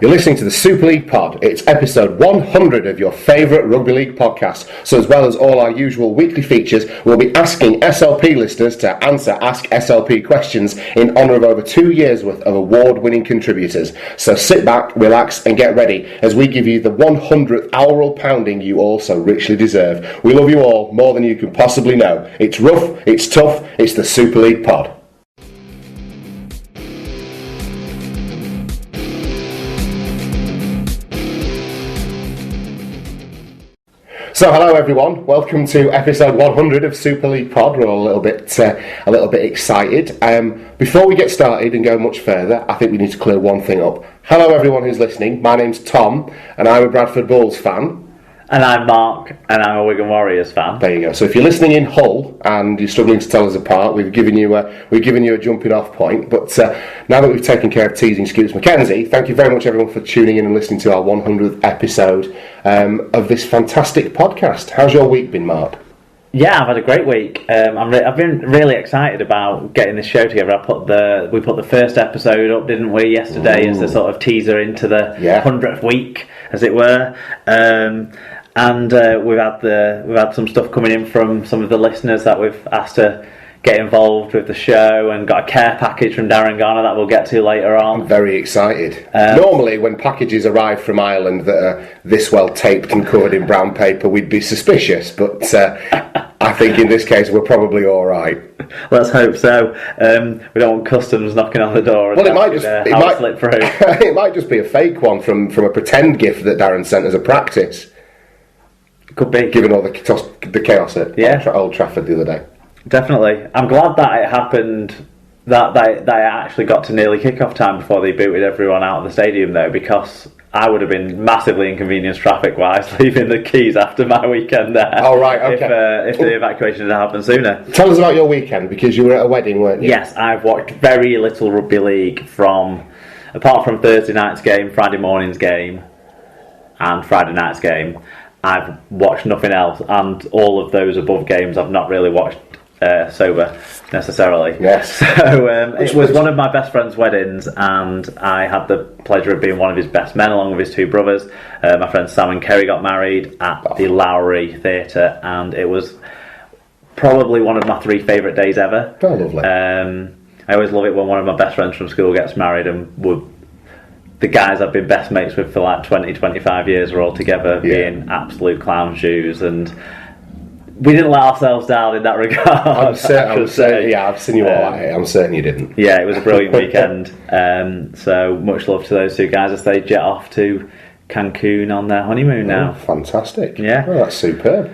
You're listening to the Super League Pod. It's episode 100 of your favourite rugby league podcast. So as well as all our usual weekly features, we'll be asking SLP listeners to answer Ask SLP questions in honour of over 2 years' worth of award-winning contributors. So sit back, relax and get ready as we give you the 100th aural pounding you all so richly deserve. We love you all more than you can possibly know. It's rough, it's tough, it's the Super League Pod. So hello everyone, welcome to episode 100 of Super League Pod. We're all a little bit excited. Before we get started and go much further, I think we need to clear one thing up. Hello everyone who's listening, my name's Tom and I'm a Bradford Bulls fan. And I'm Mark, and I'm a Wigan Warriors fan. There you go. So if you're listening in Hull and you're struggling to tell us apart, we've given you a jumping off point. But now that we've taken care of teasing Scoots Mackenzie, thank you very much everyone for tuning in and listening to our 100th episode of this fantastic podcast. How's your week been, Mark? Yeah, I've had a great week. I've been really excited about getting this show together. We put the first episode up, didn't we, yesterday, as the sort of teaser into the 100th week, as it were. And we've had some stuff coming in from some of the listeners that we've asked to get involved with the show, and got a care package from Darren Garner that we'll get to later on. I'm very excited. Normally when packages arrive from Ireland that are this well taped and covered in brown paper, we'd be suspicious, but I think in this case we're probably alright. Let's hope so. We don't want customs knocking on the door. Well, it might slip through. It might just be a fake one from a pretend gift that Darren sent as a practice. Could be. Given all the chaos at Old Trafford the other day. Definitely. I'm glad that it happened, that I actually got to nearly kick-off time before they booted everyone out of the stadium, though, because I would have been massively inconvenienced traffic-wise leaving the keys after my weekend there. Oh, right, okay. If the evacuation had happened sooner. Tell us about your weekend, because you were at a wedding, weren't you? Yes, I've watched very little rugby league apart from Thursday night's game, Friday morning's game, and Friday night's game. I've watched nothing else, and all of those above games I've not really watched sober necessarily. Yes. So it was one of my best friend's weddings, and I had the pleasure of being one of his best men along with his two brothers. My friends Sam and Kerry got married at the Lowry Theatre, and it was probably one of my 3 favourite days ever. Oh, lovely. I always love it when one of my best friends from school gets married, and the guys I've been best mates with for like 20-25 years are all together being absolute clown shoes, and we didn't let ourselves down in that regard. I'm certain, yeah, I've seen you all at it. I'm certain you didn't. Yeah, it was a brilliant weekend. So much love to those two guys as they jet off to Cancun on their honeymoon now. Fantastic. Yeah. Oh, that's superb.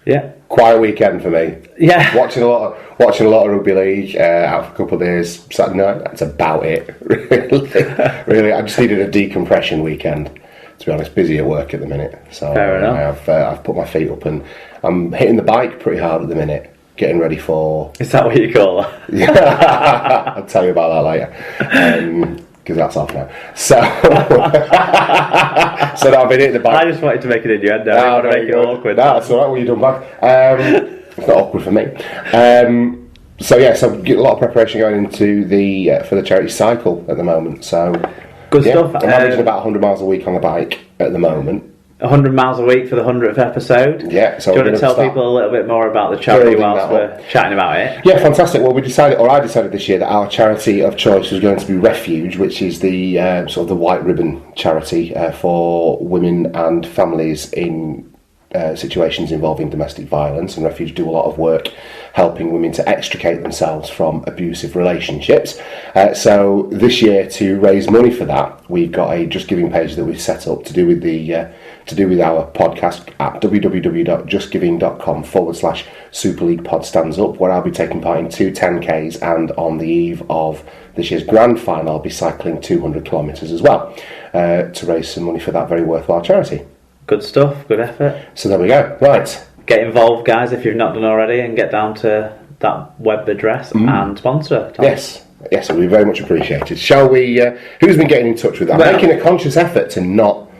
Yeah. Quiet weekend for me. Yeah. Watching a lot of rugby league, out for a couple of days, Saturday night, that's about it. Really, I just needed a decompression weekend. To be honest, busy at work at the minute. So fair enough. I've put my feet up and I'm hitting the bike pretty hard at the minute, getting ready for... Is that what you call it? Yeah, I'll tell you about that later. Because that's off now. So now I've been hitting the bike. I just wanted to make it innuendo. I didn't want to make it awkward. No, that's alright, well, you done back. It's not awkward for me. So get a lot of preparation going into for the charity cycle at the moment. So good stuff. I'm averaging about 100 miles a week on the bike at the moment. 100 miles a week for the 100th episode. Yeah. So do you want to tell people a little bit more about the charity whilst we're chatting about it? Yeah, fantastic. Well, I decided this year that our charity of choice was going to be Refuge, which is the sort of the white ribbon charity for women and families in situations involving domestic violence, and Refuge do a lot of work helping women to extricate themselves from abusive relationships. So this year, to raise money for that, we've got a Just Giving page that we've set up to do with our podcast at www.justgiving.com/Super League Pod Stands Up, where I'll be taking part in 2 10Ks, and on the eve of this year's grand final I'll be cycling 200 kilometres as well, to raise some money for that very worthwhile charity. Good stuff, good effort. So there we go. Right. Get involved, guys, if you've not done already, and get down to that web address and sponsor. Tom. Yes, it will be very much appreciated. Shall we... who's been getting in touch with that? I'm making a conscious effort to not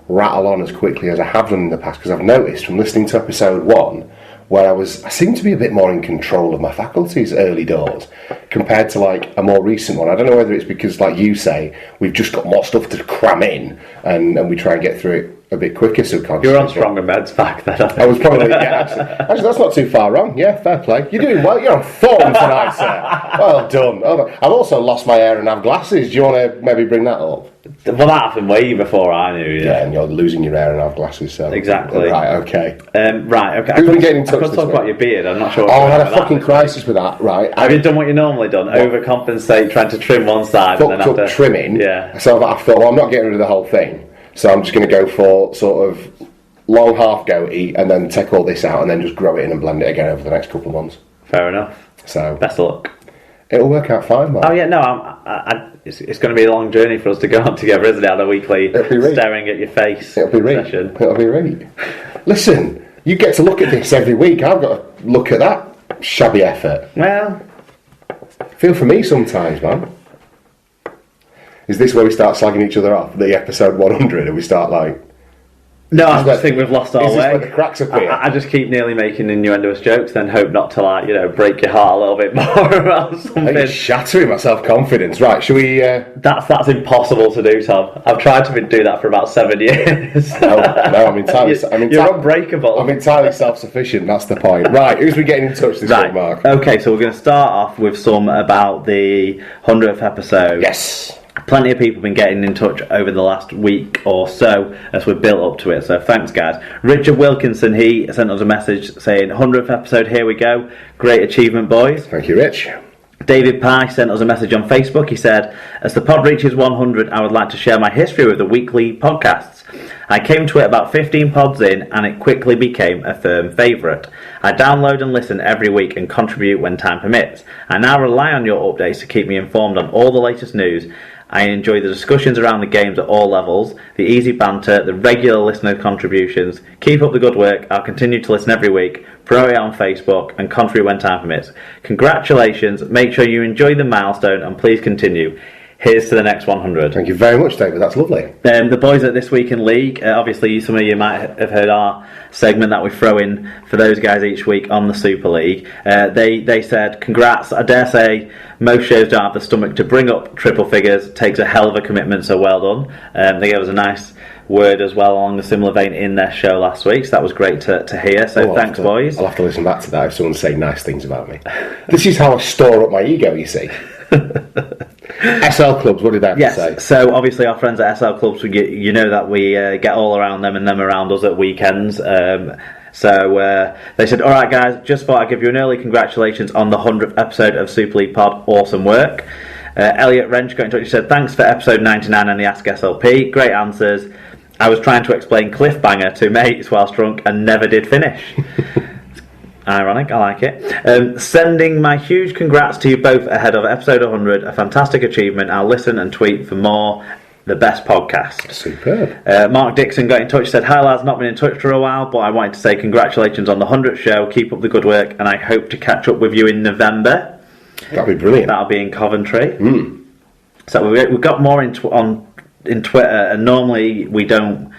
rattle on as quickly as I have done in the past, because I've noticed from listening to episode 1, where I seemed to be a bit more in control of my faculties early doors compared to like a more recent one. I don't know whether it's because, like you say, we've just got more stuff to cram in and we try and get through it a bit quicker subconsciously. You were on stronger meds back then, I think. I was probably, yeah, actually that's not too far wrong. Yeah, fair play. You're doing well. You're on form tonight, sir. Well done. I've also lost my hair and have glasses. Do you want to maybe bring that up? Well, that happened way before I knew. Yeah, and you're losing your hair and have glasses. So exactly. Right. Okay. Right. Okay. Who's been getting in touch? I could talk about your beard. I'm not sure. I had a fucking crisis with that. Right. Have you done what you normally done? Overcompensate, trying to trim one side, and then after trimming. Yeah. So I thought, well, I'm not getting rid of the whole thing. So I'm just going to go for sort of long half goatee and then take all this out and then just grow it in and blend it again over the next couple of months. Fair enough. So best of luck. It'll work out fine, man. Oh yeah, no, it's going to be a long journey for us to go on together, isn't it? On a weekly staring at your face. It'll be session. It'll be right. Listen, you get to look at this every week. I've got to look at that shabby effort. Well, feel for me sometimes, man. Is this where we start slagging each other off? The episode 100, and we start like... No, I just think we've lost our way. Is this where the cracks appear? I just keep nearly making innuendous jokes, then hope not to, like, break your heart a little bit more about something. I'm shattering my self-confidence. Right, shall we... That's impossible to do, Tom. I've tried to do that for about 7 years. No, I'm entirely... You're unbreakable. I'm entirely self-sufficient, that's the point. Right, who's we getting in touch this week, Mark? Okay, so we're going to start off with some about the 100th episode. Yes. Plenty of people have been getting in touch over the last week or so as we've built up to it, so thanks guys. Richard Wilkinson, he sent us a message saying 100th episode, here we go, great achievement boys. Thank you, Rich. David Pye sent us a message on Facebook. He said, as the pod reaches 100, I would like to share my history with the weekly podcasts. I came to it about 15 pods in and it quickly became a firm favourite. I download and listen every week and contribute when time permits. I now rely on your updates to keep me informed on all the latest news. I enjoy the discussions around the games at all levels, the easy banter, the regular listener contributions. Keep up the good work. I'll continue to listen every week, promote it on Facebook, and contribute when time permits. Congratulations. Make sure you enjoy the milestone, and please continue. Here's to the next 100. Thank you very much, David. That's lovely. The boys at This Week in League, obviously some of you might have heard our segment that we throw in for those guys each week on the Super League. They said, congrats. I dare say most shows don't have the stomach to bring up triple figures. It takes a hell of a commitment, so well done. They gave us a nice word as well along a similar vein in their show last week, so that was great to hear. So thanks, boys. I'll have to listen back to that if someone say nice things about me. This is how I store up my ego, you see. SL Clubs, what did they have to say? So obviously our friends at SL Clubs, you know that we get all around them and them around us at weekends. So they said, alright guys, just thought I'd give you an early congratulations on the 100th episode of Super League Pod. Awesome work. Elliot Wrench got in touch and said, thanks for episode 99 and the Ask SLP. Great answers. I was trying to explain Cliffbanger to mates whilst drunk and never did finish. Ironic, I like it. Sending my huge congrats to you both ahead of episode 100. A fantastic achievement. I'll listen and tweet for more. The best podcast. Superb. Mark Dixon got in touch, said, hi lads, not been in touch for a while, but I wanted to say congratulations on the 100th show. Keep up the good work, and I hope to catch up with you in November. That'll be brilliant. That'll be in Coventry. So we've got more in Twitter, and normally we don't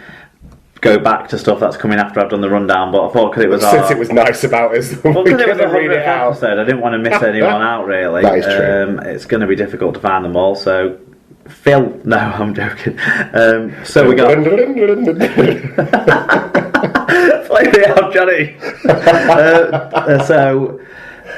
go back to stuff that's coming after I've done the rundown, but I thought because it was since it was nice about us, because it was the 100th episode, I didn't want to miss anyone out really. That is true. It's going to be difficult to find them all, so Phil, no, I'm joking. So we got play me out, Johnny. So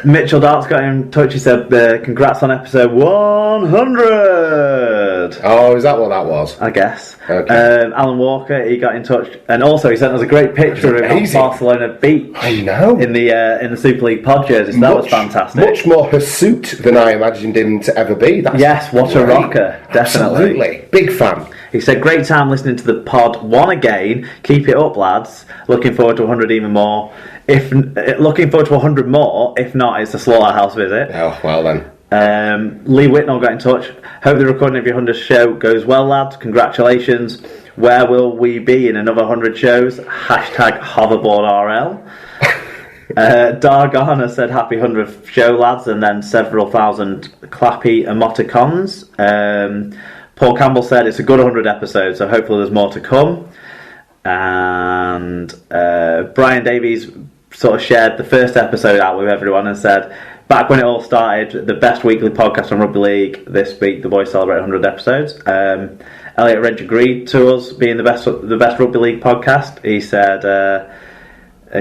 Mitchell Darts got in touch. He said, congrats on episode 100. Oh, is that what that was? I guess. Okay. Alan Walker, he got in touch, and also he sent us a great picture of him on Barcelona Beach. I know. In the Super League pod jersey. So that was fantastic. Much more hirsute than I imagined him to ever be. Yes, what a rocker. Definitely. Absolutely. Big fan. He said, great time listening to the pod one again. Keep it up, lads. Looking forward to 100 even more. Looking forward to 100 more. If not, it's a slaughterhouse visit. Oh, well then. Lee Whitnell got in touch. Hope the recording of your 100th show goes well, lads. Congratulations. Where will we be in another 100 shows? Hashtag hoverboardRL. Dargana said happy 100th show, lads, and then several thousand clappy emoticons. Paul Campbell said it's a good 100 episodes, so hopefully there's more to come. And Brian Davies sort of shared the first episode out with everyone and said, back when it all started, the best weekly podcast on rugby league. This week, the boys celebrate 100 episodes. Elliot Wrench agreed to us being the best rugby league podcast. He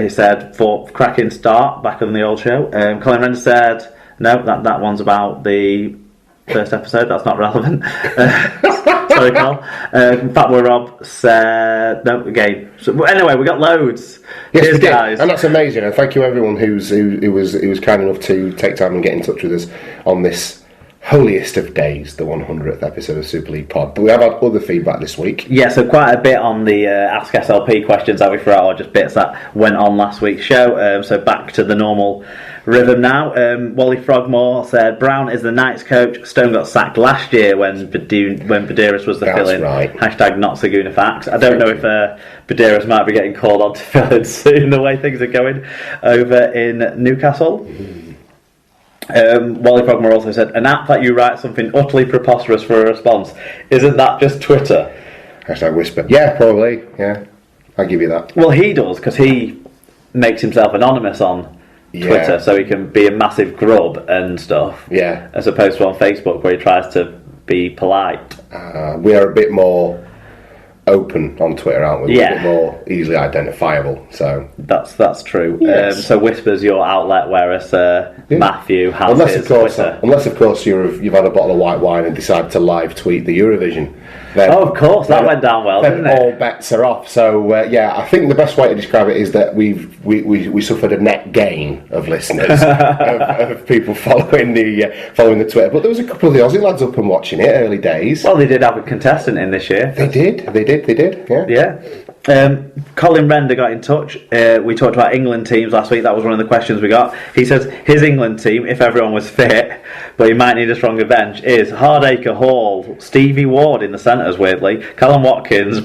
said for cracking start back on the old show. Colin Render said no, that one's about the first episode. That's not relevant. Sorry, Carl. Fat Boy Rob said no again. So, anyway, we got loads. Yes, Cheers, we did, guys. and that's amazing. And thank you everyone who was kind enough to take time and get in touch with us on this holiest of days, the 100th episode of Super League Pod. But we have had other feedback this week. Yeah, so quite a bit on the Ask SLP questions that we threw out, or just bits that went on last week's show. So back to the normal rhythm now. Wally Frogmore said Brown is the Knights coach. Stone got sacked last year when Badeiras was the fill-in. Right. Hashtag not Saguna facts. I don't know if Badeiras might be getting called on to fill in soon, the way things are going over in Newcastle. Wally Frogmore also said, an app that you write something utterly preposterous for a response. Isn't that just Twitter? Hashtag whisper. Yeah, probably. Yeah, I'll give you that. Well, he does, because he makes himself anonymous on Twitter, so he can be a massive grub and stuff. Yeah. As opposed to on Facebook, where he tries to be polite. We are a bit more open on Twitter, aren't we? Yeah. We're a bit more easily identifiable. So that's true. Yes. So Whisper's your outlet, whereas Matthew has his Twitter. Unless of course you've had a bottle of white wine and decided to live tweet the Eurovision. Then, of course, that went down well, didn't it? All bets are off. So I think the best way to describe it is that we suffered a net gain of listeners of people following the Twitter. But there was a couple of the Aussie lads up and watching it early days. Well, they did have a contestant in this year. They did. Yeah. Colin Render got in touch. We talked about England teams last week. That was one of the questions we got. He says his England team, if everyone was fit, but he might need a stronger bench, is Hardacre, Hall, Stevie Ward in the centres, weirdly, Callum Watkins,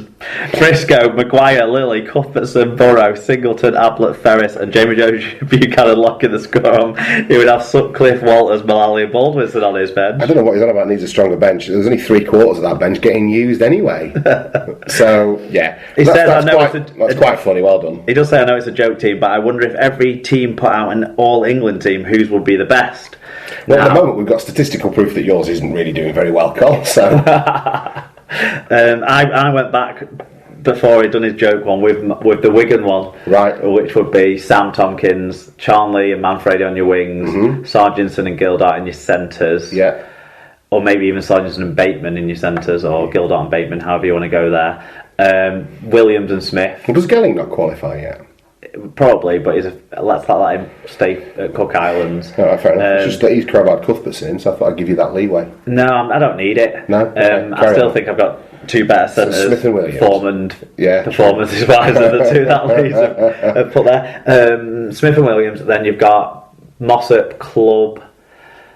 Briscoe, Maguire, Lilly, Cuthbertson, Burrow, Singleton, Ablett, Ferris, and Jamie Jones Buchanan locking the scrum. He would have Sutcliffe, Walters, Mullally, and Baldwinson on his bench. I don't know what he's on about. Needs a stronger bench. There's only 3/4 of that bench getting used anyway. So yeah, he said, that's quite funny. Well done. He does say, I know it's a joke team, but I wonder if every team put out an all-England team, whose would be the best? Well, at the moment we've got statistical proof that yours isn't really doing very well, Cole. So I went back before he'd done his joke one with the Wigan one, right? Which would be Sam Tompkins, Charnley and Manfredi on your wings, Sargentson and Gildart in your centres, or maybe even Sargentson and Bateman in your centres, or Gildart and Bateman, however you want to go there. Williams and Smith. Well, does Gelling not qualify yet? Probably, but let's let him stay at Cook Islands. Oh, fair enough. It's just that he's Crowbard Cuthbertson in, so I thought I'd give you that leeway. No, I don't need it. No? Okay, I still think I've got two better centres. Smith and Williams. Performance is wiser than the two that Leeds have put there. Smith and Williams, then you've got Mossop, Clubb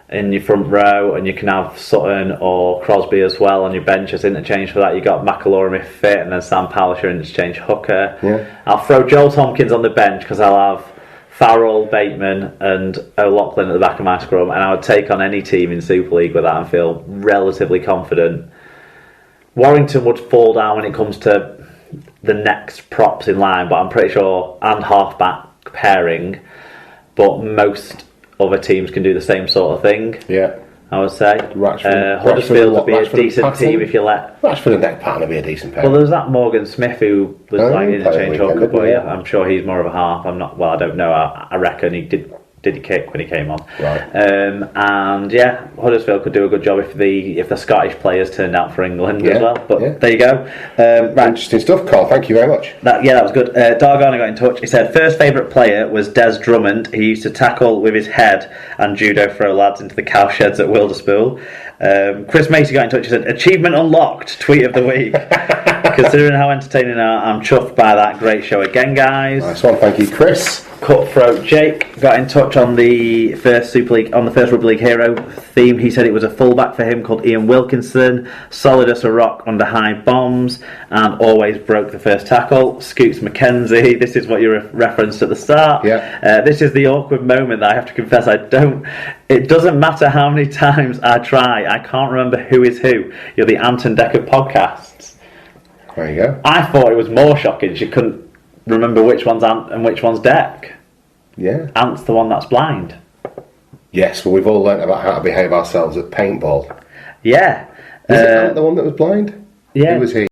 in your front row, and you can have Sutton or Crosby as well on your bench as interchange for that. You've got McIlroy if fit, and then Sam Powell your interchange hooker. Yeah. I'll throw Joel Tompkins on the bench because I'll have Farrell, Bateman and O'Loughlin at the back of my scrum, and I would take on any team in Super League with that and feel relatively confident. Warrington would fall down when it comes to the next props in line, but I'm pretty sure, and half-back pairing, but most other teams can do the same sort of thing. Yeah, I would say. Huddersfield would be a decent team if you let Rashford and Deck Pattern would be a decent pair. Well, there was that Morgan Smith who was like interchange hooker, but I'm sure he's more of a half. I don't know. I reckon he did he kick when he came on. Right. And yeah, Huddersfield could do a good job if the Scottish players turned out for England as well. But there you go. Right. Interesting stuff, Carl. Thank you very much. That was good. Dargana got in touch. He said first favourite player was Des Drummond. He used to tackle with his head and judo throw lads into the cow sheds at Wilderspool. Chris Macy got in touch. He said achievement unlocked. Tweet of the week. Considering how entertaining I'm chuffed by that. Great show again, guys. Nice one. Thank you, Chris. Cutthroat Jake got in touch on the first Rugby League Hero theme. He said it was a fullback for him called Ian Wilkinson, solid as a rock under high bombs, and always broke the first tackle. Scoots McKenzie, this is what you referenced at the start. Yeah. This is the awkward moment that I have to confess it doesn't matter how many times I try, I can't remember who is who. You're the Anton Decker podcasts. There you go. I thought it was more shocking she couldn't remember which one's Ant and which one's Deck. Yeah. Ant's the one that's blind. Yes, well, we've all learnt about how to behave ourselves at paintball. Yeah. Was it Ant the one that was blind? Yeah. Who was he?